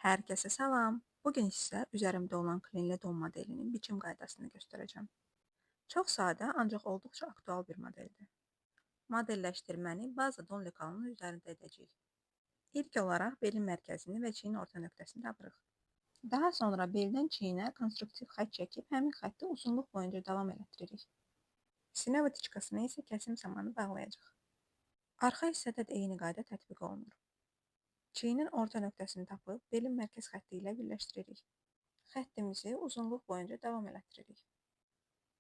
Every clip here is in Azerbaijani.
Hər kəsə salam. Bugün sizə üzərimdə olan klinli don modelinin biçim qaydasını göstərəcəm. Çox sadə, ancaq olduqca aktual bir modeldir. Modelləşdirməni baza don lekalının üzərində edəcəyik. İlk olaraq belin mərkəzini və çiyin orta nöqtəsini tapırıq. Daha sonra beldən çiyinə konstruktiv xətt çəkib həmin xətti uzunluq boyunca davam elətdiririk. Sinə vıtiçkasını isə kəsim zamanı bağlayacaq. Arxa hissədə də eyni qayda tətbiq olunur. Çiyinin orta nöqtəsini tapıb, belin mərkəz xətti ilə birləşdiririk. Xəttimizi uzunluq boyunca davam elətdiririk.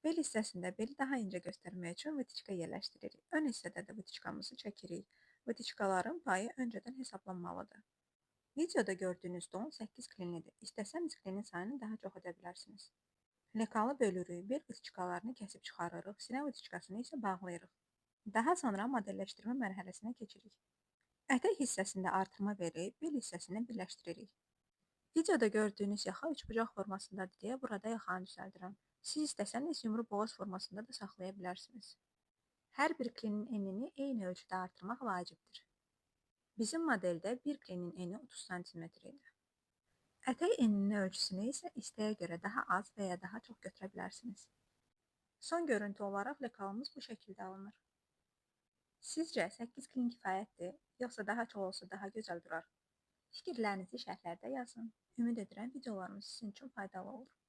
Bel hissəsində beli daha incə göstərmək üçün vıtiçka yerləşdiririk. Ön hissədə də vıtiçkamızı çəkirik. Vıtiçkaların payı öncədən hesablanmalıdır. Videoda gördüyünüz don 8 klinlidir. İstəsəniz klinin sayını daha çox edə bilərsiniz. Lekalı bölürük, bel vıtiçkalarını kəsib çıxarırıq, sinə vıtiçkasını isə bağlayırıq. Daha sonra modelləşdirmə mərhələsinə keçirik. Ətək hissəsində artırma verib, bel hissəsini birləşdiririk. Videoda gördüyünüz yaxa üçbucaq formasındadır deyə burada yaxanı düzəldirəm. Siz istəsəniz yumru boğaz formasında da saxlaya bilərsiniz. Hər bir klinin enini eyni ölçüdə artırmaq vacibdir. Bizim modeldə bir klinin eni 30 cm idi. Ətək eninin ölçüsünü isə istəyə görə daha az və ya daha çox götürə bilərsiniz. Son görüntü olaraq lekalımız bu şəkildə alınır. Sizcə 8 klin kifayətdir, yoxsa daha çox olsa daha gözəl durar? Fikirlərinizi şərhlərdə yazın. Ümid edirəm videolarımız sizin üçün faydalı olur.